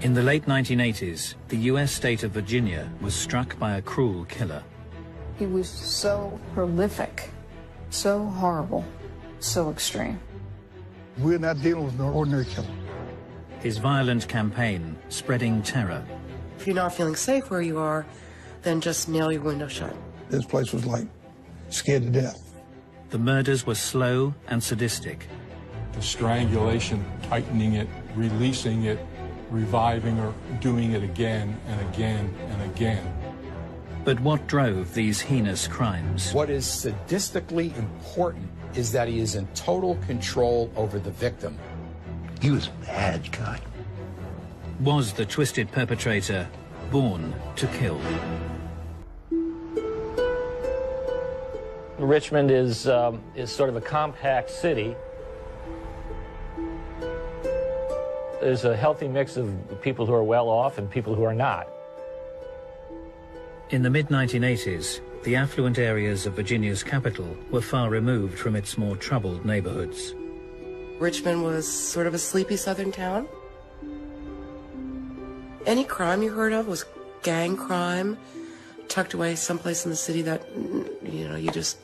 In the late 1980s, the US state of Virginia was struck by a cruel killer. He was so prolific, so horrible, so extreme. We're not dealing with an ordinary killer. His violent campaign spreading terror. If you're not feeling safe where you are, then just nail your window shut. This place was like scared to death. The murders were slow and sadistic. The strangulation, tightening it, releasing it, reviving her, doing it again and again and again. But what drove these heinous crimes? What is sadistically important is that he is in total control over the victim. He was a bad guy. Was the twisted perpetrator born to kill? Richmond is sort of a compact city. There's a healthy mix of people who are well off and people who are not. In the mid-1980s, the affluent areas of Virginia's capital were far removed from its more troubled neighborhoods. Richmond was sort of a sleepy southern town. Any crime you heard of was gang crime, tucked away someplace in the city that, you just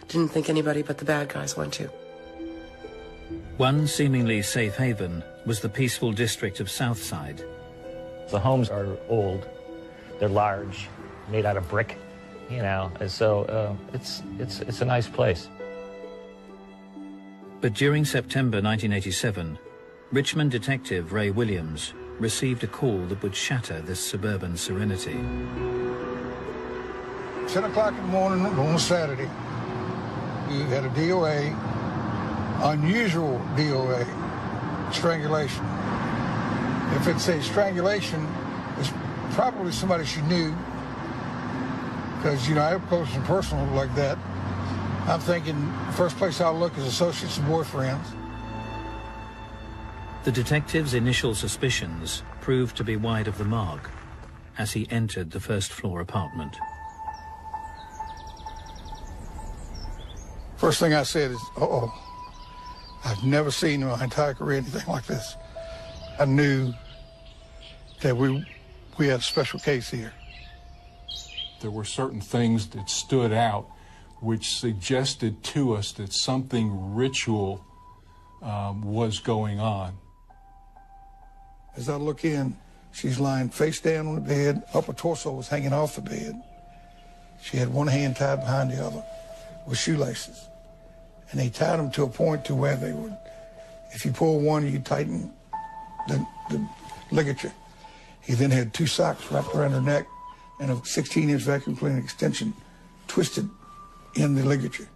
didn't think anybody but the bad guys went to. One seemingly safe haven was the peaceful district of Southside. The homes are old, they're large, made out of brick, and so it's a nice place. But during September 1987, Richmond detective Ray Williams received a call that would shatter this suburban serenity. 10 o'clock in the morning on a Saturday, we had a DOA, unusual DOA, strangulation. If it's a strangulation, it's probably somebody she knew, because, I have close and personal like that. I'm thinking the first place I'll look is associates and boyfriends. The detective's initial suspicions proved to be wide of the mark as he entered the first-floor apartment. First thing I said is, uh-oh, I've never seen in my entire career anything like this. I knew that we had a special case here. There were certain things that stood out which suggested to us that something ritual was going on. As I look in, she's lying face down on the bed, upper torso was hanging off the bed. She had one hand tied behind the other with shoelaces. And they tied them to a point to where they would, if you pull one, you tighten the ligature. He then had two socks wrapped around her neck and a 16-inch vacuum cleaner extension twisted in the ligature.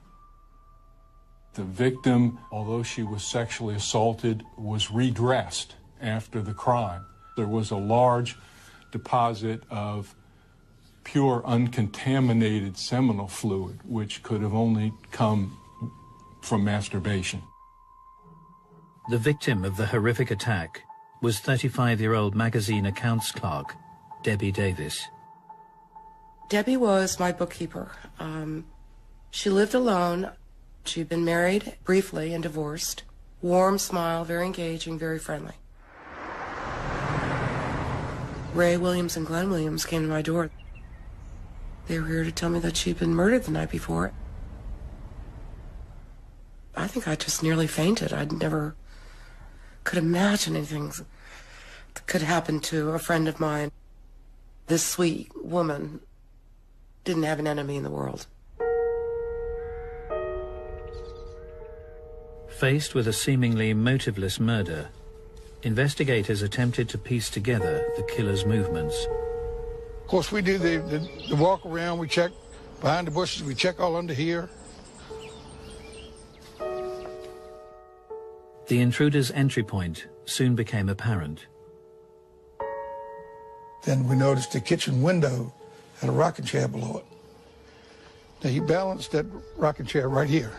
The victim, although she was sexually assaulted, was redressed after the crime. There was a large deposit of pure, uncontaminated seminal fluid, which could have only come from masturbation. The victim of the horrific attack was 35-year-old magazine accounts clerk Debbie Davis. Debbie was my bookkeeper. She lived alone. She'd been married briefly and divorced. Warm smile, very engaging, very friendly. Ray Williams and Glenn Williams came to my door. They were here to tell me that she'd been murdered the night before. I think I just nearly fainted. I never could imagine anything that could happen to a friend of mine. This sweet woman didn't have an enemy in the world. Faced with a seemingly motiveless murder, investigators attempted to piece together the killer's movements. Of course, we do the walk around, we check behind the bushes, we check all under here. The intruder's entry point soon became apparent. Then we noticed the kitchen window had a rocking chair below it. Now he balanced that rocking chair right here,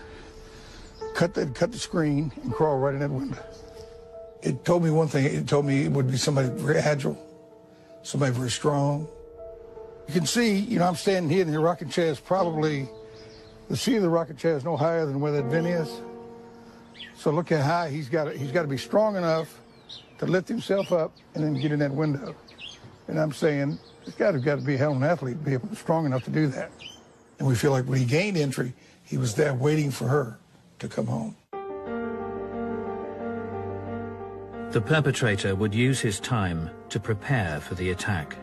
cut the screen and crawled right in that window. It told me one thing, it told me it would be somebody very agile, somebody very strong. You can see, I'm standing here and the rocking chair is probably, the seat of the rocking chair is no higher than where that vent is. So look how high he's got to be strong enough to lift himself up and then get in that window. And I'm saying, this guy's got to be a hell of an athlete to be strong enough to do that. And we feel like when he gained entry, he was there waiting for her to come home. The perpetrator would use his time to prepare for the attack.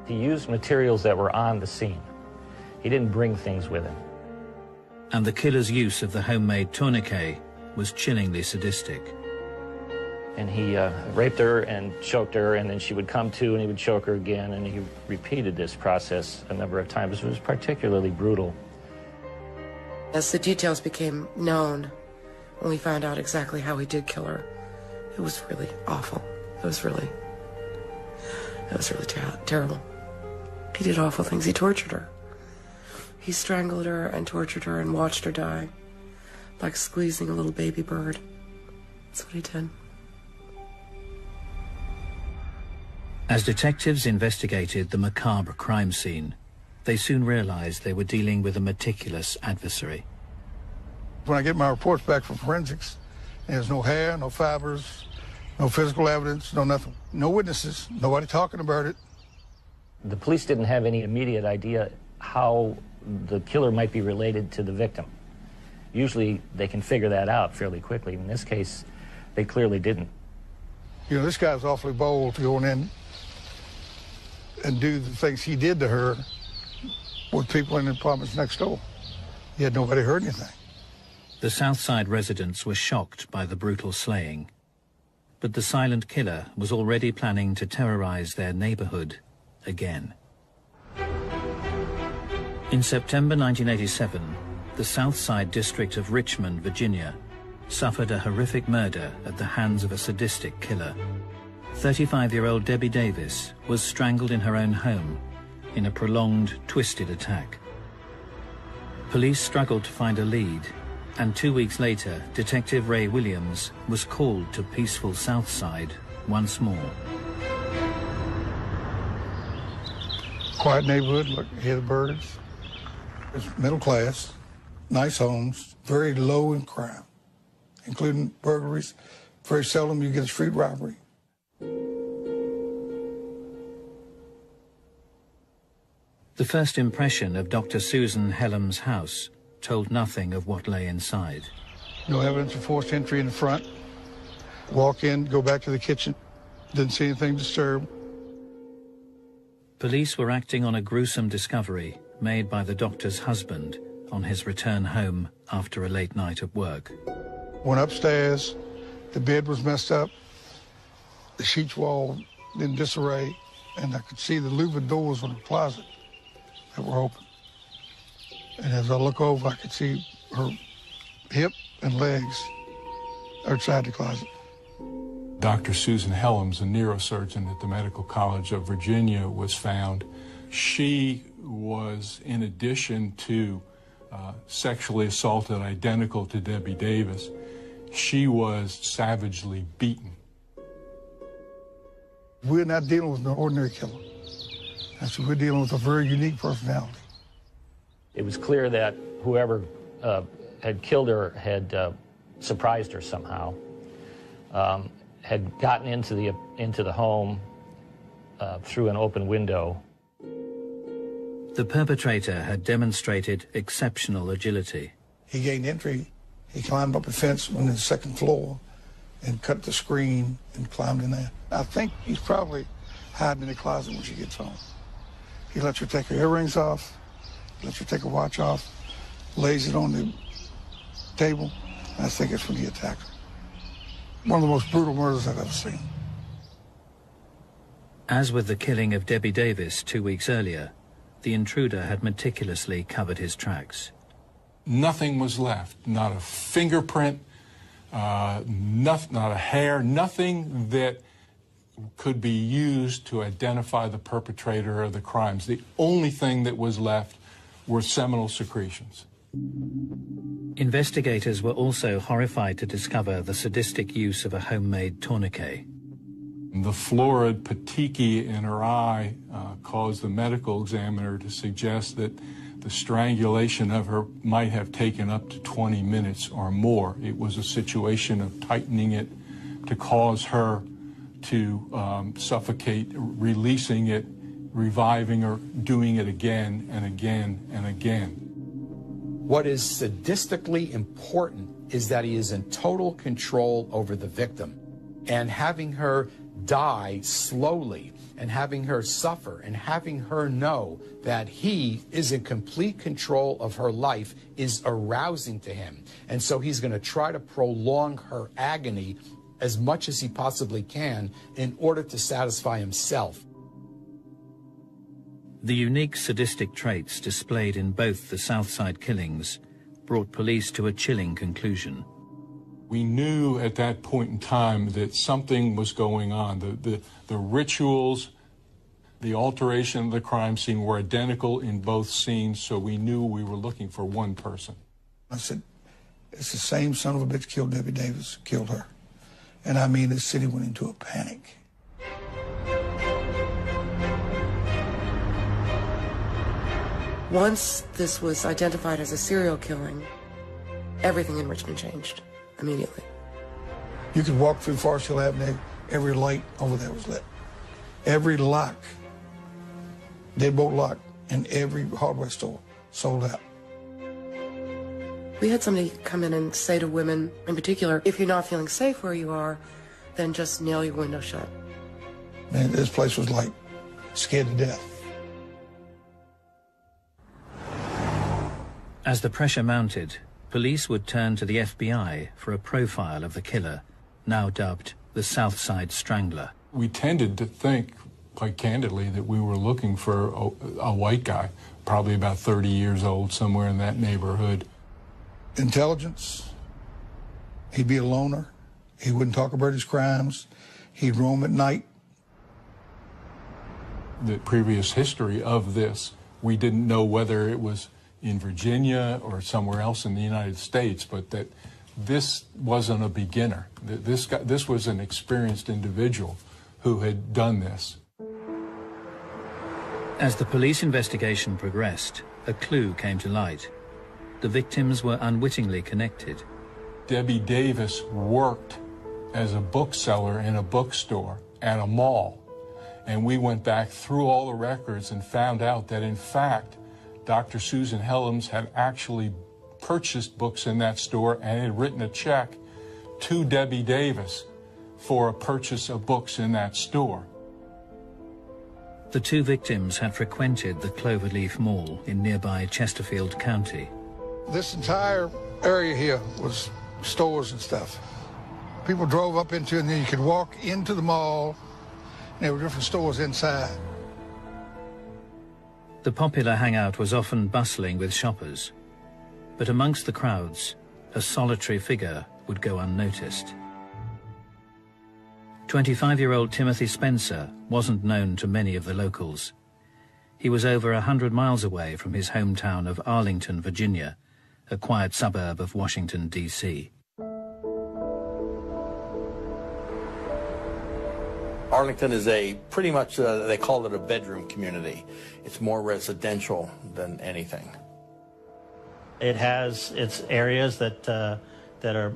He used materials that were on the scene. He didn't bring things with him. And the killer's use of the homemade tourniquet was chillingly sadistic. And he raped her and choked her, and then she would come to and he would choke her again, and he repeated this process a number of times. It was particularly brutal. As the details became known, when we found out exactly how he did kill her, it was really awful. It was really terrible. He did awful things. He tortured her. He strangled her and tortured her and watched her die, like squeezing a little baby bird. That's what he did. As detectives investigated the macabre crime scene, they soon realized they were dealing with a meticulous adversary. When I get my reports back from forensics, there's no hair, no fibers, no physical evidence, no nothing. No witnesses, nobody talking about it. The police didn't have any immediate idea how the killer might be related to the victim. Usually they can figure that out fairly quickly. In this case, they clearly didn't. You know, this guy's awfully bold to go in and do the things he did to her with people in the apartments next door. Yet nobody heard anything. The Southside residents were shocked by the brutal slaying. But the silent killer was already planning to terrorize their neighborhood again. In September 1987, the Southside district of Richmond, Virginia, suffered a horrific murder at the hands of a sadistic killer. 35-year-old Debbie Davis was strangled in her own home in a prolonged, twisted attack. Police struggled to find a lead, and 2 weeks later, Detective Ray Williams was called to peaceful Southside once more. Quiet neighborhood, look, hear the birds. It's middle class, nice homes, very low in crime, including burglaries. Very seldom you get a street robbery. The first impression of Dr. Susan Hellam's house told nothing of what lay inside. No evidence of forced entry in the front. Walk in, go back to the kitchen. Didn't see anything disturbed. Police were acting on a gruesome discovery made by the doctor's husband on his return home after a late night at work. Went upstairs, the bed was messed up, the sheets were all in disarray, and I could see the louvered doors on the closet that were open. And as I look over, I could see her hip and legs outside the closet. Dr. Susan Hellam's, a neurosurgeon at the Medical College of Virginia, was found. She was, in addition to sexually assaulted identical to Debbie Davis, she was savagely beaten. We're not dealing with an ordinary killer. We're dealing with a very unique personality. It was clear that whoever had killed her had surprised her somehow, had gotten into the home through an open window. The perpetrator had demonstrated exceptional agility. He gained entry. He climbed up a fence on the second floor and cut the screen and climbed in there. I think he's probably hiding in the closet when she gets home. He lets her take her earrings off, lets her take her watch off, lays it on the table. I think it's when he attacked her. One of the most brutal murders I've ever seen. As with the killing of Debbie Davis 2 weeks earlier, the intruder had meticulously covered his tracks. Nothing was left, not a fingerprint, not a hair, nothing that could be used to identify the perpetrator of the crimes. The only thing that was left were seminal secretions. Investigators were also horrified to discover the sadistic use of a homemade tourniquet. The florid petechiae in her eye caused the medical examiner to suggest that the strangulation of her might have taken up to 20 minutes or more. It was a situation of tightening it, to cause her to suffocate, releasing it, reviving her, doing it again and again and again. What is sadistically important is that he is in total control over the victim, and having her die slowly and having her suffer and having her know that he is in complete control of her life is arousing to him. And so he's going to try to prolong her agony as much as he possibly can in order to satisfy himself. The unique sadistic traits displayed in both the Southside killings brought police to a chilling conclusion. We knew at that point in time that something was going on. The rituals, the alteration of the crime scene were identical in both scenes, so we knew we were looking for one person. I said, it's the same son of a bitch killed Debbie Davis, killed her. And I mean, the city went into a panic. Once this was identified as a serial killing, everything in Richmond changed immediately. You could walk through Forest Hill Avenue, every light over there was lit. Every lock, deadbolt lock, in every hardware store sold out. We had somebody come in and say to women in particular, if you're not feeling safe where you are, then just nail your window shut. Man, this place was like scared to death. As the pressure mounted, police would turn to the FBI for a profile of the killer, now dubbed the Southside Strangler. We tended to think, quite candidly, that we were looking for a white guy, probably about 30 years old, somewhere in that neighborhood. Intelligence, he'd be a loner, he wouldn't talk about his crimes, he'd roam at night. The previous history of this, we didn't know whether it was in Virginia or somewhere else in the United States, but that this wasn't a beginner. This was an experienced individual who had done this. As the police investigation progressed, a clue came to light. The victims were unwittingly connected. Debbie Davis worked as a bookseller in a bookstore at a mall, and we went back through all the records and found out that, in fact, Dr. Susan Helms had actually purchased books in that store and had written a check to Debbie Davis for a purchase of books in that store. The two victims had frequented the Cloverleaf Mall in nearby Chesterfield County. This entire area here was stores and stuff. People drove up into it, and then you could walk into the mall, and there were different stores inside. The popular hangout was often bustling with shoppers, but amongst the crowds, a solitary figure would go unnoticed. 25-year-old Timothy Spencer wasn't known to many of the locals. He was over 100 miles away from his hometown of Arlington, Virginia, a quiet suburb of Washington, D.C. Arlington is pretty much, they call it a bedroom community. It's more residential than anything. It has its areas that are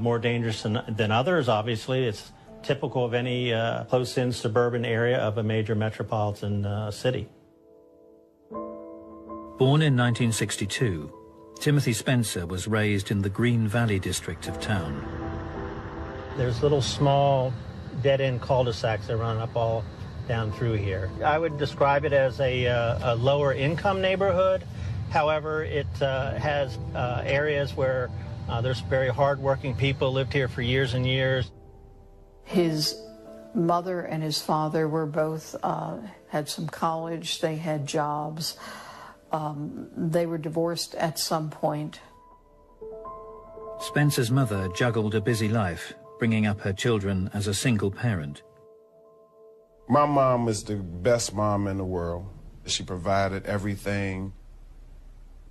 more dangerous than others, obviously. It's typical of any close-in suburban area of a major metropolitan city. Born in 1962, Timothy Spencer was raised in the Green Valley district of town. There's little small dead-end cul-de-sacs that run up all down through here. I would describe it as a lower-income neighborhood. However, it has areas where there's very hard-working people lived here for years and years. His mother and his father were both, had some college, they had jobs. They were divorced at some point. Spencer's mother juggled a busy life, bringing up her children as a single parent. My mom is the best mom in the world. She provided everything.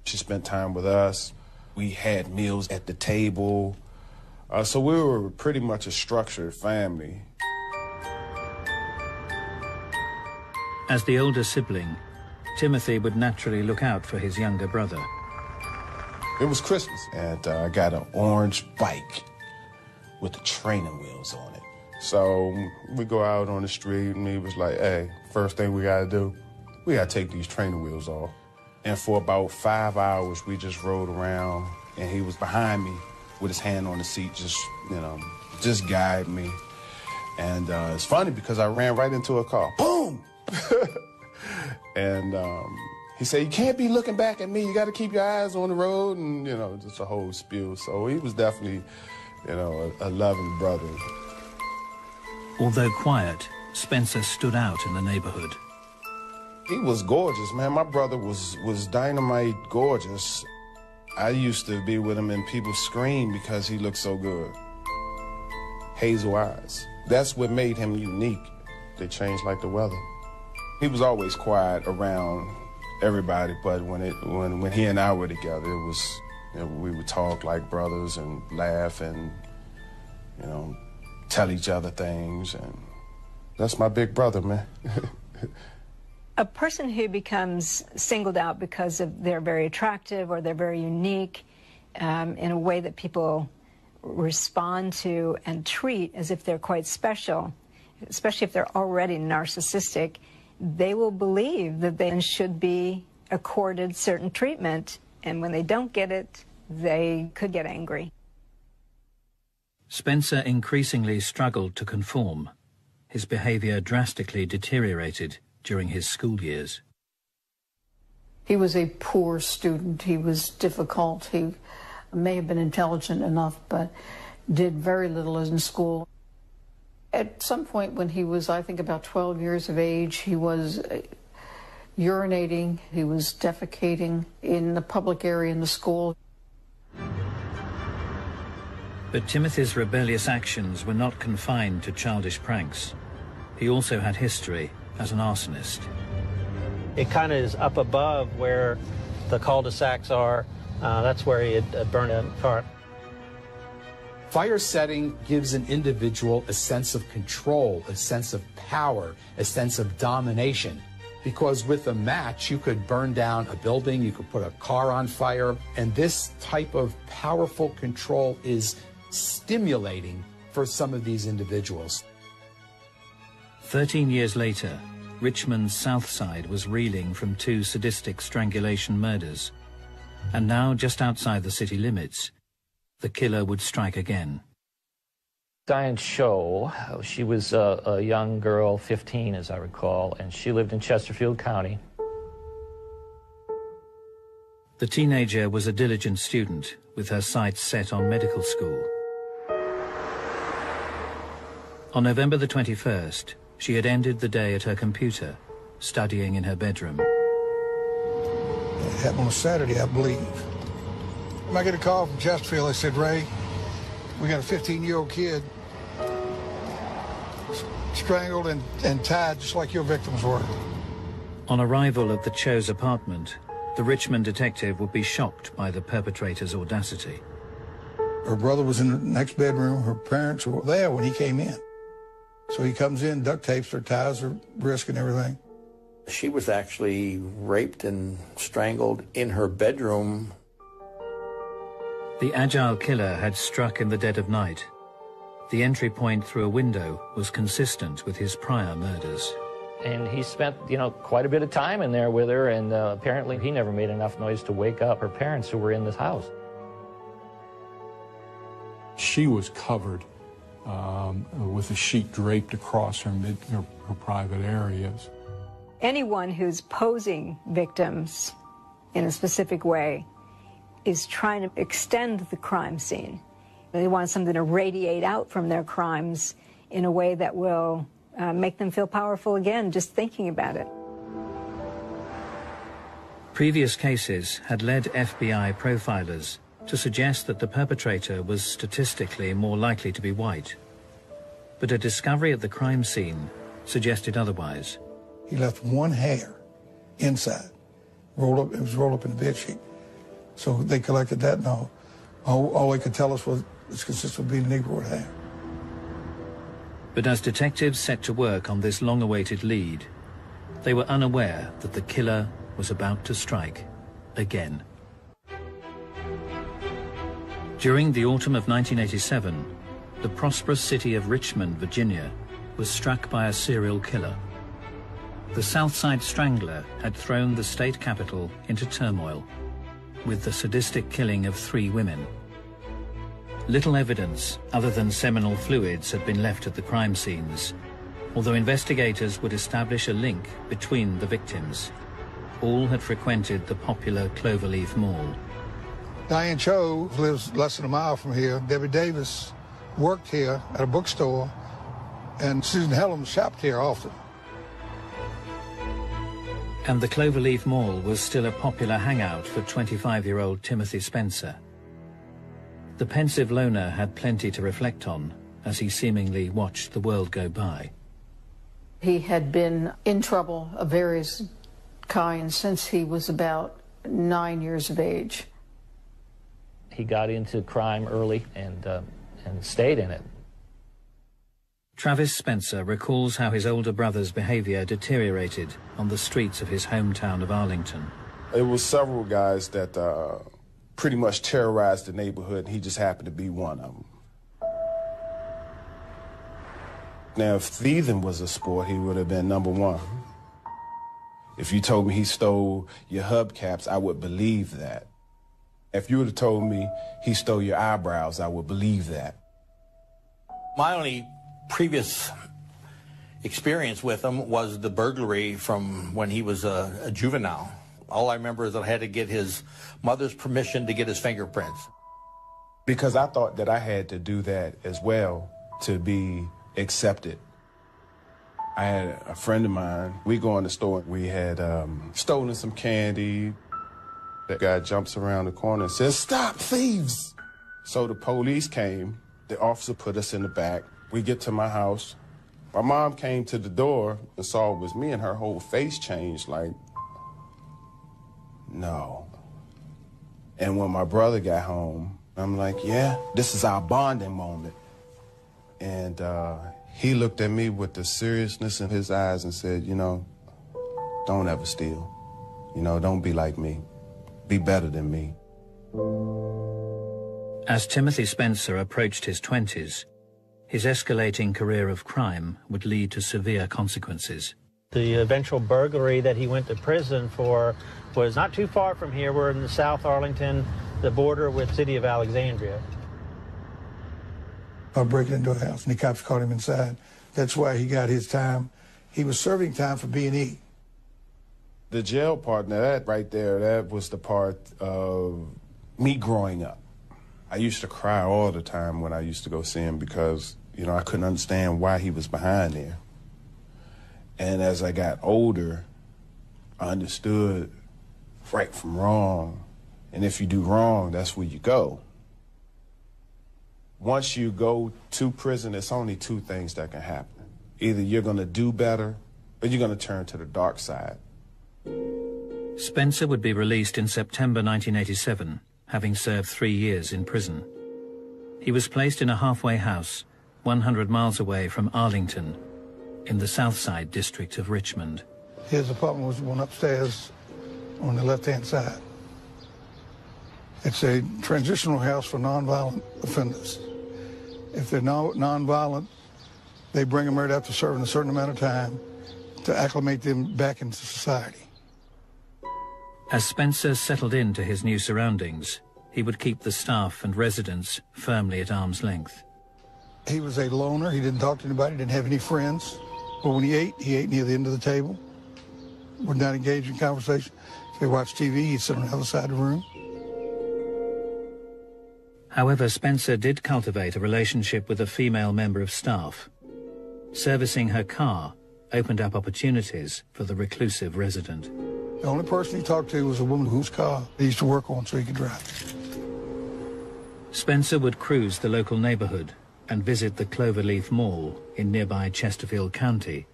She spent time with us. We had meals at the table. So we were pretty much a structured family. As the older sibling, Timothy would naturally look out for his younger brother. It was Christmas, and I got an orange bike with the training wheels on it. So we go out on the street, and he was like, hey, first thing we gotta do, we gotta take these training wheels off. And for about 5 hours, we just rode around, and he was behind me with his hand on the seat, just, you know, just guide me. And it's funny because I ran right into a car. Boom! And he said, you can't be looking back at me. You got to keep your eyes on the road, and, you know, just a whole spiel. So he was definitely, you know, a loving brother. Although quiet, Spencer stood out in the neighborhood. He was gorgeous, man. My brother was dynamite gorgeous. I used to be with him and people scream because he looked so good. Hazel eyes. That's what made him unique. They changed like the weather. He was always quiet around everybody, but when he and I were together, it was, you know, we would talk like brothers and laugh and, you know, tell each other things, and that's my big brother, man. A person who becomes singled out because of they're very attractive or they're very unique in a way that people respond to and treat as if they're quite special, especially if they're already narcissistic, they will believe that they should be accorded certain treatment, and when they don't get it, they could get angry. Spencer increasingly struggled to conform. His behavior drastically deteriorated during his school years. He was a poor student. He was difficult. He may have been intelligent enough, but did very little in school. At some point when he was, I think, about 12 years of age, he was urinating, he was defecating in the public area in the school. But Timothy's rebellious actions were not confined to childish pranks. He also had history as an arsonist. It kind of is up above where the cul-de-sacs are. That's where he had burned a car. Fire setting gives an individual a sense of control, a sense of power, a sense of domination. Because with a match, you could burn down a building, you could put a car on fire, and this type of powerful control is stimulating for some of these individuals. 13 years later, Richmond's South Side was reeling from 2 sadistic strangulation murders. And now, just outside the city limits, the killer would strike again. Diane Sho, she was a young girl, 15 as I recall, and she lived in Chesterfield County. The teenager was a diligent student with her sights set on medical school. On November the 21st, she had ended the day at her computer, studying in her bedroom. It happened on a Saturday, I believe. I get a call from Chesterfield. They said, Ray, we got a 15-year-old kid strangled and tied just like your victims were. On arrival at the Cho's apartment, the Richmond detective would be shocked by the perpetrator's audacity. Her brother was in the next bedroom. Her parents were there when he came in. So he comes in, duct tapes her, ties her wrist and everything. She was actually raped and strangled in her bedroom. The agile killer had struck in the dead of night. The entry point through a window was consistent with his prior murders. And he spent, quite a bit of time in there with her, and apparently he never made enough noise to wake up her parents who were in this house. She was covered with a sheet draped across her private areas. Anyone who's posing victims in a specific way is trying to extend the crime scene. They want something to radiate out from their crimes in a way that will make them feel powerful again, just thinking about it. Previous cases had led FBI profilers to suggest that the perpetrator was statistically more likely to be white. But a discovery at the crime scene suggested otherwise. He left one hair inside, rolled up. It was rolled up in the bed sheet. So they collected that, and all they could tell us was it's consistent with being a Negroid hair. But as detectives set to work on this long-awaited lead, they were unaware that the killer was about to strike again. During the autumn of 1987, the prosperous city of Richmond, Virginia, was struck by a serial killer. The Southside Strangler had thrown the state capital into turmoil, with the sadistic killing of 3 women. Little evidence other than seminal fluids had been left at the crime scenes, although investigators would establish a link between the victims. All had frequented the popular Cloverleaf Mall. Diane Cho lives less than a mile from here. Debbie Davis worked here at a bookstore, and Susan Helms shopped here often. And the Cloverleaf Mall was still a popular hangout for 25-year-old Timothy Spencer. The pensive loner had plenty to reflect on as he seemingly watched the world go by. He had been in trouble of various kinds since he was about 9 years of age. He got into crime early and stayed in it. Travis Spencer recalls how his older brother's behavior deteriorated on the streets of his hometown of Arlington. It was several guys that pretty much terrorized the neighborhood, and he just happened to be one of them. Now, if thieving was a sport, he would have been number 1. If you told me he stole your hubcaps, I would believe that. If you would have told me he stole your eyebrows, I would believe that. My only previous experience with him was the burglary from when he was a juvenile. All I remember is that I had to get his mother's permission to get his fingerprints. Because I thought that I had to do that as well to be accepted. I had a friend of mine, we go in the store, we had stolen some candy. The guy jumps around the corner and says, "Stop, thieves!" So the police came, the officer put us in the back. We get to my house. My mom came to the door and saw it was me, and her whole face changed, like, no. And when my brother got home, I'm like, yeah, this is our bonding moment. And he looked at me with the seriousness in his eyes and said, you know, don't ever steal. You know, don't be like me. Be better than me. As Timothy Spencer approached his 20s, his escalating career of crime would lead to severe consequences. The eventual burglary that he went to prison for was not too far from here. We're in the South Arlington, the border with the city of Alexandria. I breaking into a house, and the cops caught him inside. That's why he got his time. He was serving time for B&E. The jail part, now that right there, that was the part of me growing up. I used to cry all the time when I used to go see him because, you know, I couldn't understand why he was behind there. And as I got older, I understood right from wrong. And if you do wrong, that's where you go. Once you go to prison, it's only 2 things that can happen. Either you're going to do better or you're going to turn to the dark side. Spencer would be released in September 1987, having served 3 years in prison. He was placed in a halfway house 100 miles away from Arlington, in the Southside district of Richmond. His apartment was the one upstairs on the left-hand side. It's a transitional house for nonviolent offenders. If they're nonviolent, they bring them right after serving a certain amount of time to acclimate them back into society. As Spencer settled into his new surroundings, he would keep the staff and residents firmly at arm's length. He was a loner. He didn't talk to anybody, didn't have any friends. But when he ate near the end of the table, would not engage in conversation. If they watched TV, he'd sit on the other side of the room. However, Spencer did cultivate a relationship with a female member of staff. Servicing her car opened up opportunities for the reclusive resident. The only person he talked to was a woman whose car he used to work on so he could drive. Spencer would cruise the local neighborhood and visit the Cloverleaf Mall in nearby Chesterfield County,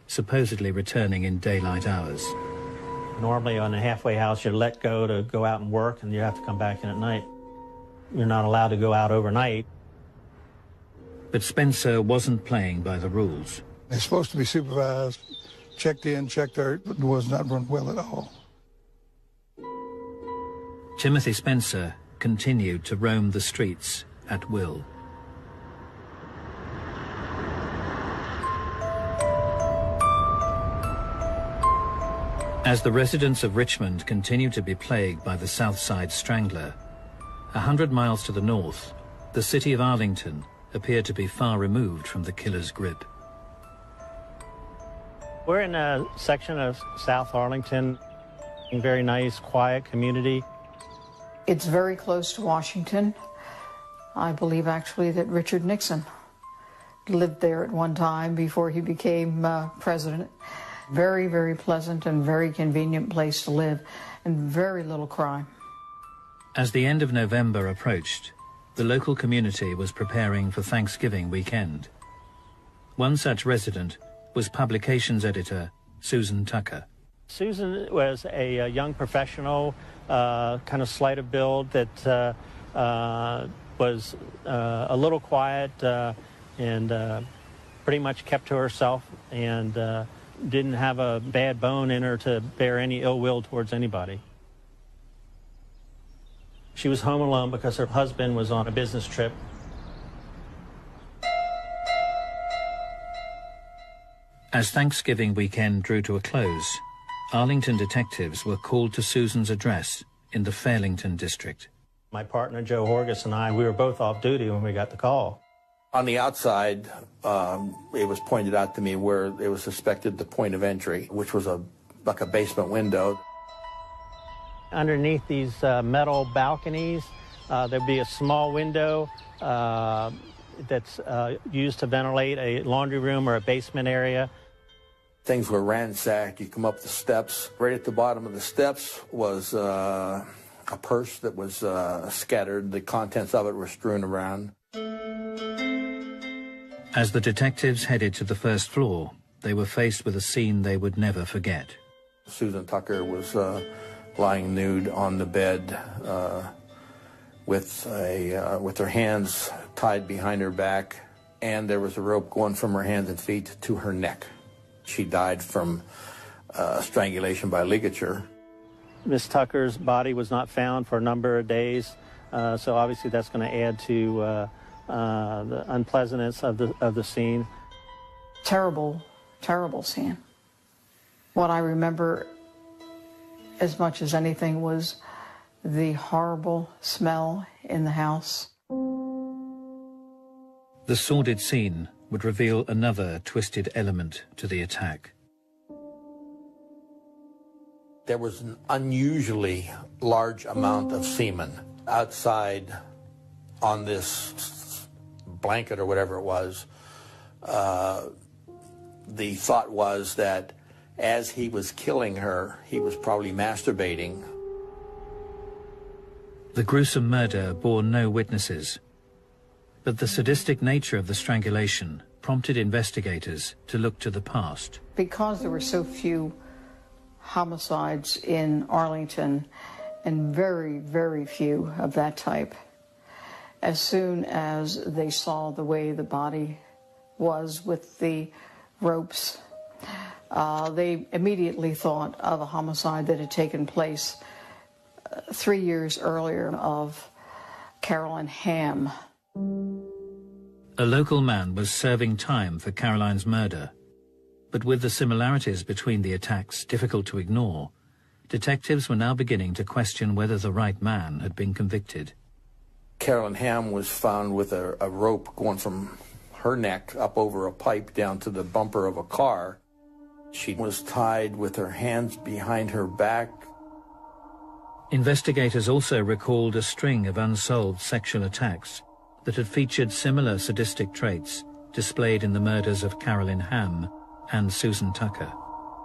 supposedly returning in daylight hours. Normally on a halfway house, you're let go to go out and work, and you have to come back in at night. You're not allowed to go out overnight. But Spencer wasn't playing by the rules. They're supposed to be supervised, checked in, checked out, but was not run well at all. Timothy Spencer continued to roam the streets at will. As the residents of Richmond continued to be plagued by the South Side Strangler, 100 miles to the north, the city of Arlington appeared to be far removed from the killer's grip. We're in a section of South Arlington, a very nice, quiet community. It's very close to Washington. I believe actually that Richard Nixon lived there at one time before he became president. Very, very pleasant and very convenient place to live, and very little crime. As the end of November approached, the local community was preparing for Thanksgiving weekend. One such resident was publications editor Susan Tucker. Susan was a young professional, kind of slight of build that was a little quiet and pretty much kept to herself and didn't have a bad bone in her to bear any ill will towards anybody. She was home alone because her husband was on a business trip. As Thanksgiving weekend drew to a close, Arlington detectives were called to Susan's address in the Fairlington district. My partner, Joe Horgus, and I, we were both off duty when we got the call. On the outside, it was pointed out to me where it was suspected the point of entry, which was like a basement window. Underneath these metal balconies, there'd be a small window that's used to ventilate a laundry room or a basement area. Things were ransacked. You come up the steps. Right at the bottom of the steps was a purse that was scattered. The contents of it were strewn around. As the detectives headed to the first floor, they were faced with a scene they would never forget. Susan Tucker was lying nude on the bed with her hands tied behind her back, and there was a rope going from her hands and feet to her neck. She died from strangulation by ligature. Miss Tucker's body was not found for a number of days, so obviously that's going to add to the unpleasantness of the scene. Terrible, terrible scene. What I remember as much as anything was the horrible smell in the house. The sordid scene would reveal another twisted element to the attack. There was an unusually large amount of semen outside on this blanket or whatever it was. The thought was that as he was killing her, he was probably masturbating. The gruesome murder bore no witnesses, but the sadistic nature of the strangulation prompted investigators to look to the past. Because there were so few homicides in Arlington, and very, very few of that type, as soon as they saw the way the body was with the ropes, they immediately thought of a homicide that had taken place 3 years earlier of Carolyn Hamm. A local man was serving time for Caroline's murder, but with the similarities between the attacks difficult to ignore, detectives were now beginning to question whether the right man had been convicted. Carolyn Hamm was found with a rope going from her neck up over a pipe down to the bumper of a car. She was tied with her hands behind her back. Investigators also recalled a string of unsolved sexual attacks that had featured similar sadistic traits displayed in the murders of Carolyn Hamm and Susan Tucker.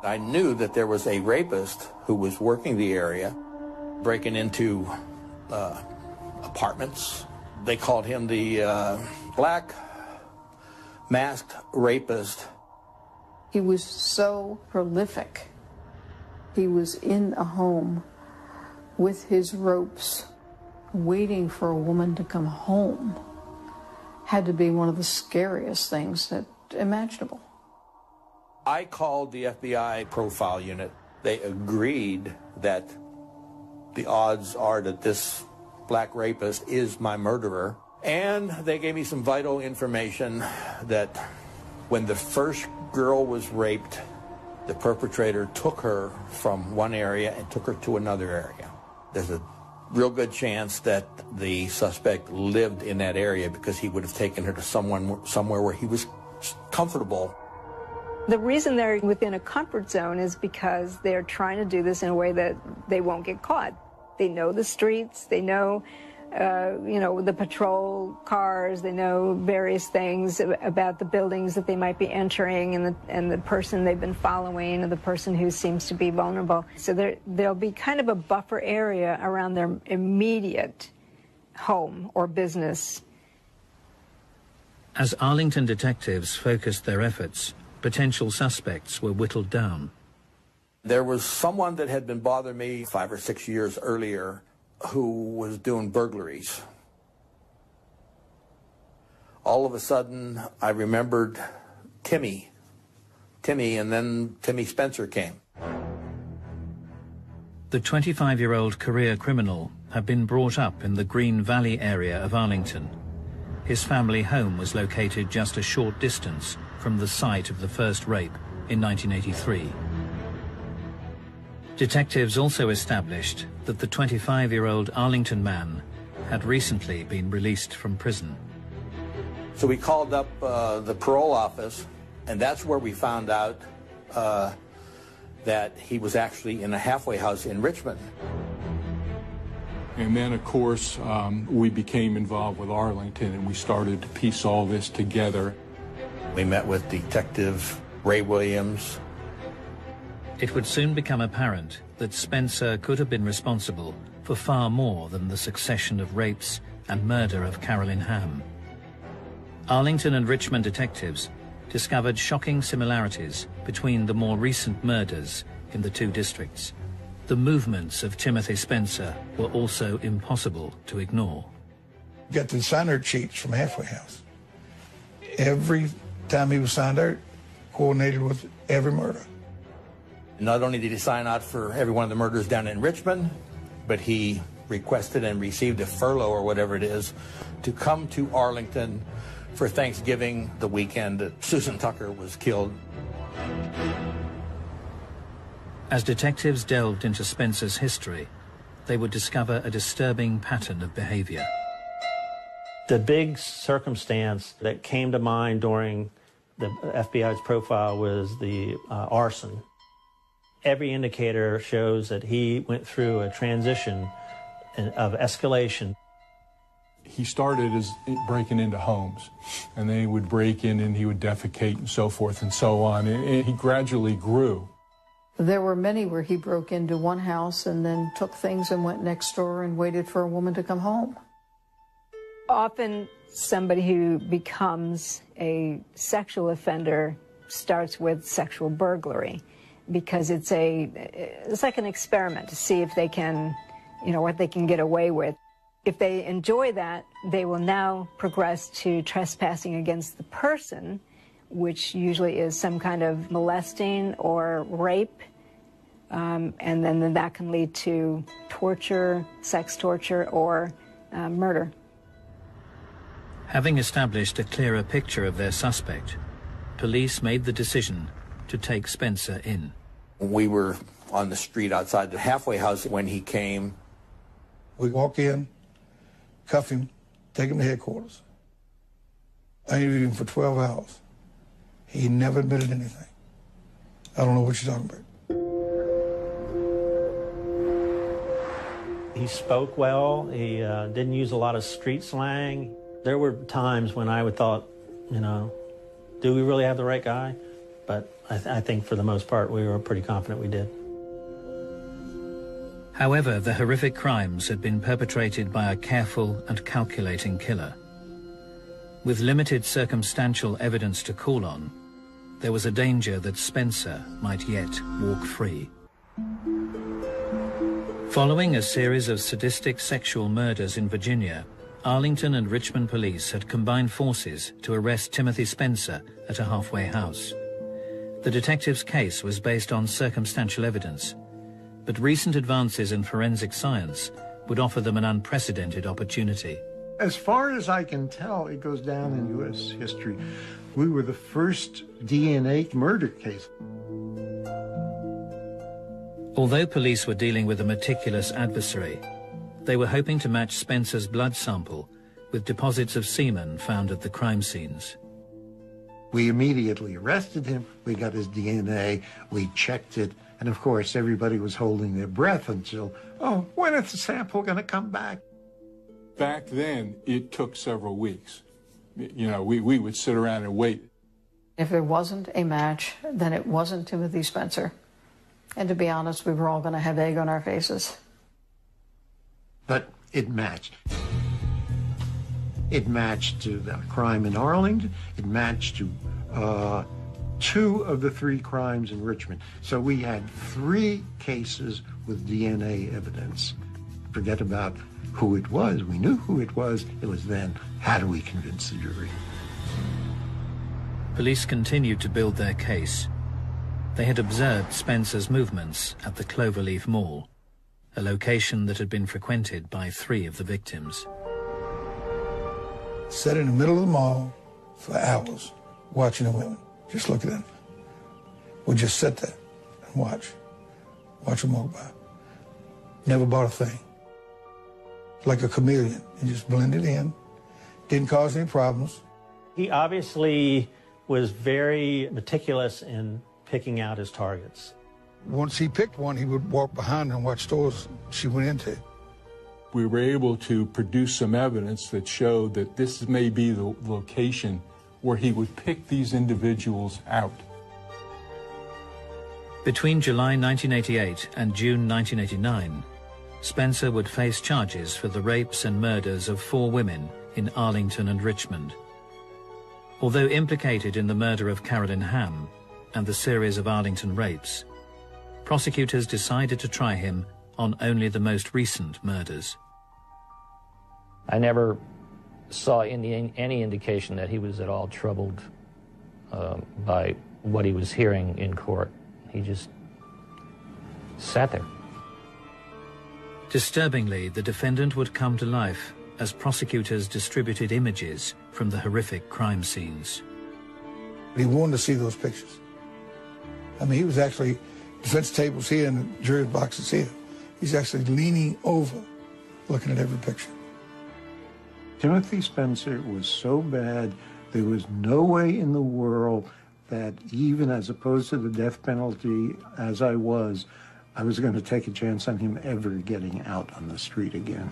I knew that there was a rapist who was working the area, breaking into apartments. They called him the black masked rapist. He was so prolific. He was in a home with his ropes, waiting for a woman to come home. Had to be one of the scariest things imaginable. I called the FBI profile unit. They agreed that the odds are that this black rapist is my murderer. And they gave me some vital information that when the first girl was raped, The perpetrator took her from one area and took her to another area. There's a real good chance that the suspect lived in that area because he would have taken her to somewhere where he was comfortable. The reason they're within a comfort zone is because they're trying to do this in a way that they won't get caught. They know the streets, they know, the patrol cars, they know various things about the buildings that they might be entering and the person they've been following and the person who seems to be vulnerable. So there'll be kind of a buffer area around their immediate home or business. As Arlington detectives focused their efforts, potential suspects were whittled down. There was someone that had been bothering me 5 or 6 years earlier who was doing burglaries. All of a sudden, I remembered Timmy, and then Timmy Spencer came. The 25-year-old career criminal had been brought up in the Green Valley area of Arlington. His family home was located just a short distance from the site of the first rape in 1983. Detectives also established that the 25-year-old Arlington man had recently been released from prison. So we called up the parole office, and that's where we found out that he was actually in a halfway house in Richmond. And then, of course, we became involved with Arlington, and we started to piece all this together. We met with Detective Ray Williams. It would soon become apparent that Spencer could have been responsible for far more than the succession of rapes and murder of Carolyn Hamm. Arlington and Richmond detectives discovered shocking similarities between the more recent murders in the two districts. The movements of Timothy Spencer were also impossible to ignore. Got the sign-out sheets from Halfway House. Every time he was signed out, coordinated with every murder. Not only did he sign out for every one of the murders down in Richmond, but he requested and received a furlough or whatever it is to come to Arlington for Thanksgiving, the weekend that Susan Tucker was killed. As detectives delved into Spencer's history, they would discover a disturbing pattern of behavior. The big circumstance that came to mind during the FBI's profile was the arson. Every indicator shows that he went through a transition of escalation. He started as breaking into homes, and they would break in and he would defecate and so forth and so on, and he gradually grew. There were many where he broke into one house and then took things and went next door and waited for a woman to come home. Often somebody who becomes a sexual offender starts with sexual burglary because it's like an experiment to see if they can, what they can get away with. If they enjoy that, they will now progress to trespassing against the person, which usually is some kind of molesting or rape, and then that can lead to torture, sex torture, or murder. Having established a clearer picture of their suspect, police made the decision to take Spencer in. We were on the street outside the halfway house when he came. We walk in, cuff him, take him to headquarters. I interviewed him for 12 hours. He never admitted anything. I don't know what you're talking about. He spoke well. He didn't use a lot of street slang. There were times when I would thought, do we really have the right guy? But I think for the most part, we were pretty confident we did. However, the horrific crimes had been perpetrated by a careful and calculating killer. With limited circumstantial evidence to call on, there was a danger that Spencer might yet walk free. Following a series of sadistic sexual murders in Virginia, Arlington and Richmond police had combined forces to arrest Timothy Spencer at a halfway house. The detective's case was based on circumstantial evidence, but recent advances in forensic science would offer them an unprecedented opportunity. As far as I can tell, it goes down in U.S. history. We were the first DNA murder case. Although police were dealing with a meticulous adversary, they were hoping to match Spencer's blood sample with deposits of semen found at the crime scenes. We immediately arrested him. We got his DNA. We checked it. And of course, everybody was holding their breath until, oh, when is the sample going to come back? Back then, it took several weeks. You know, we would sit around and wait. If there wasn't a match, then it wasn't Timothy Spencer. And to be honest, we were all going to have egg on our faces. But it matched. It matched to the crime in Arlington. It matched to 2 of the 3 crimes in Richmond. So we had 3 cases with DNA evidence. Forget about who it was. We knew who it was. It was then, how do we convince the jury? Police continued to build their case. They had observed Spencer's movements at the Cloverleaf Mall, a location that had been frequented by 3 of the victims. Sat in the middle of the mall for hours, watching the women, just looking at them. Would just sit there and watch them walk by. Never bought a thing. Like a chameleon, he just blended in, didn't cause any problems. He obviously was very meticulous in picking out his targets. Once he picked one, he would walk behind her and watch stores she went into. We were able to produce some evidence that showed that this may be the location where he would pick these individuals out. Between July 1988 and June 1989, Spencer would face charges for the rapes and murders of 4 women in Arlington and Richmond. Although implicated in the murder of Carolyn Hamm and the series of Arlington rapes, prosecutors decided to try him on only the most recent murders. I never saw any indication that he was at all troubled by what he was hearing in court. He just sat there. Disturbingly, the defendant would come to life as prosecutors distributed images from the horrific crime scenes. He wanted to see those pictures. I mean, he was actually, defense tables here and the jury boxes here. He's actually leaning over, looking at every picture. Timothy Spencer was so bad, there was no way in the world that even as opposed to the death penalty as I was going to take a chance on him ever getting out on the street again.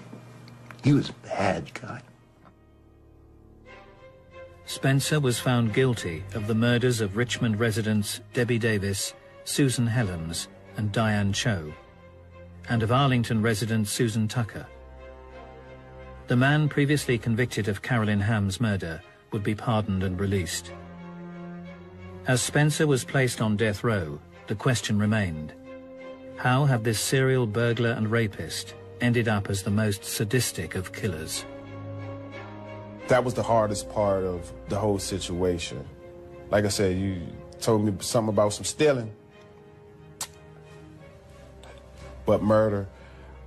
He was a bad guy. Spencer was found guilty of the murders of Richmond residents Debbie Davis, Susan Helms, and Diane Cho, and of Arlington resident Susan Tucker. The man previously convicted of Carolyn Hamm's murder would be pardoned and released. As Spencer was placed on death row, the question remained: how had this serial burglar and rapist ended up as the most sadistic of killers? That was the hardest part of the whole situation. Like I said, you told me something about some stealing. But murder,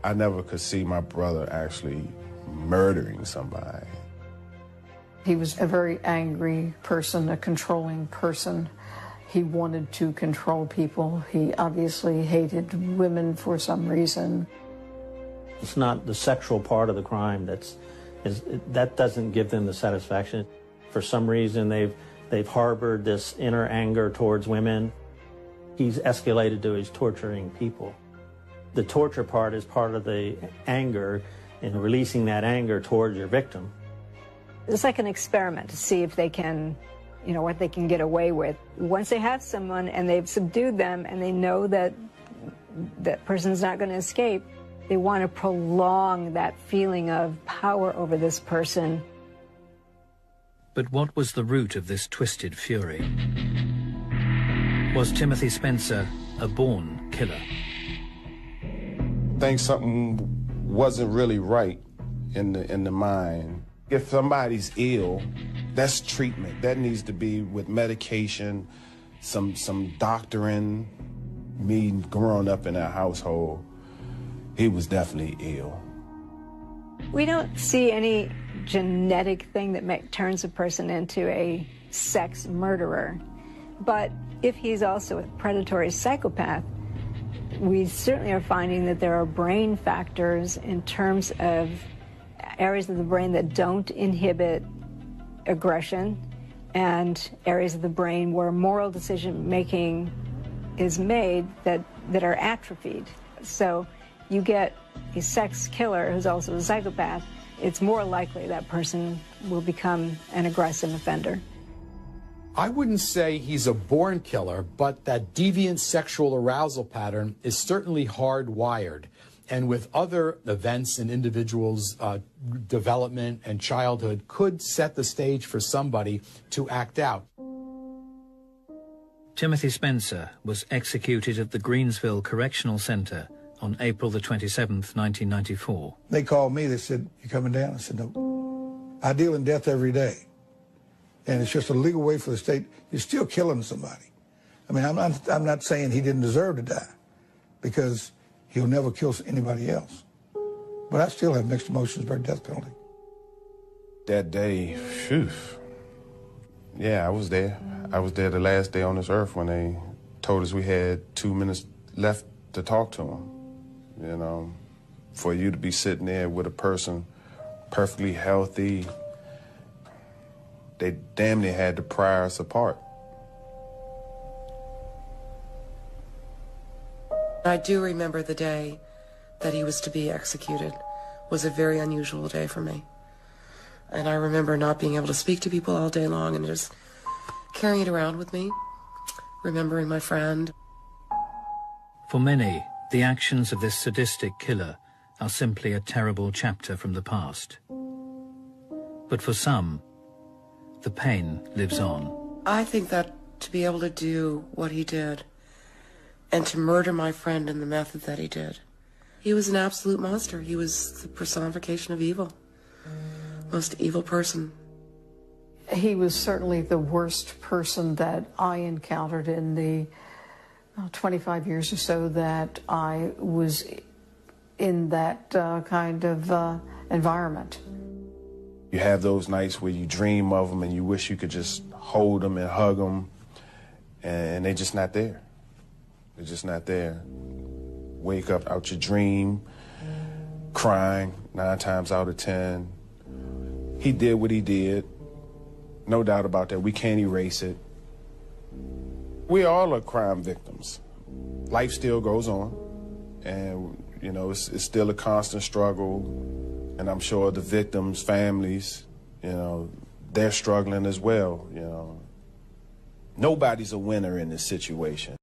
I never could see my brother actually murdering somebody. He was a very angry person, a controlling person. He wanted to control people. He obviously hated women for some reason. It's not the sexual part of the crime that doesn't give them the satisfaction. For some reason, they've harbored this inner anger towards women. He's escalated to his torturing people. The torture part is part of the anger and releasing that anger towards your victim. It's like an experiment to see if they can, what they can get away with. Once they have someone and they've subdued them and they know that that person's not going to escape, they want to prolong that feeling of power over this person. But what was the root of this twisted fury? Was Timothy Spencer a born killer? I think something wasn't really right in the mind. If somebody's ill, that's treatment. That needs to be with medication, some doctoring. Me growing up in that household, he was definitely ill. We don't see any genetic thing that turns a person into a sex murderer. But if he's also a predatory psychopath, We certainly are finding that there are brain factors in terms of areas of the brain that don't inhibit aggression and areas of the brain where moral decision-making is made that are atrophied. So you get a sex killer who's also a psychopath, it's more likely that person will become an aggressive offender. I wouldn't say he's a born killer, but that deviant sexual arousal pattern is certainly hardwired. And with other events in individuals' development and childhood could set the stage for somebody to act out. Timothy Spencer was executed at the Greensville Correctional Center on April the 27th, 1994. They called me, they said, "You coming down?" I said, "No. I deal in death every day. And it's just a legal way for the state. You're still killing somebody." I mean, I'm not saying he didn't deserve to die, because he'll never kill anybody else. But I still have mixed emotions about death penalty. That day, phew. Yeah, I was there. I was there the last day on this earth when they told us we had 2 minutes left to talk to him. You know, for you to be sitting there with a person perfectly healthy, they damn near had to pry us apart. I do remember the day that he was to be executed was a very unusual day for me. And I remember not being able to speak to people all day long and just carrying it around with me, remembering my friend. For many, the actions of this sadistic killer are simply a terrible chapter from the past. But for some, the pain lives on. I think that to be able to do what he did and to murder my friend in the method that he did, he was an absolute monster. He was the personification of evil. Most evil person. He was certainly the worst person that I encountered in the 25 years or so that I was in that kind of environment. You have those nights where you dream of them and you wish you could just hold them and hug them, and they're just not there. They're just not there. Wake up out your dream, crying 9 times out of 10. He did what he did. No doubt about that. We can't erase it. We all are crime victims. Life still goes on. And, you know, it's still a constant struggle. And I'm sure the victims' families, you know, they're struggling as well, you know. Nobody's a winner in this situation.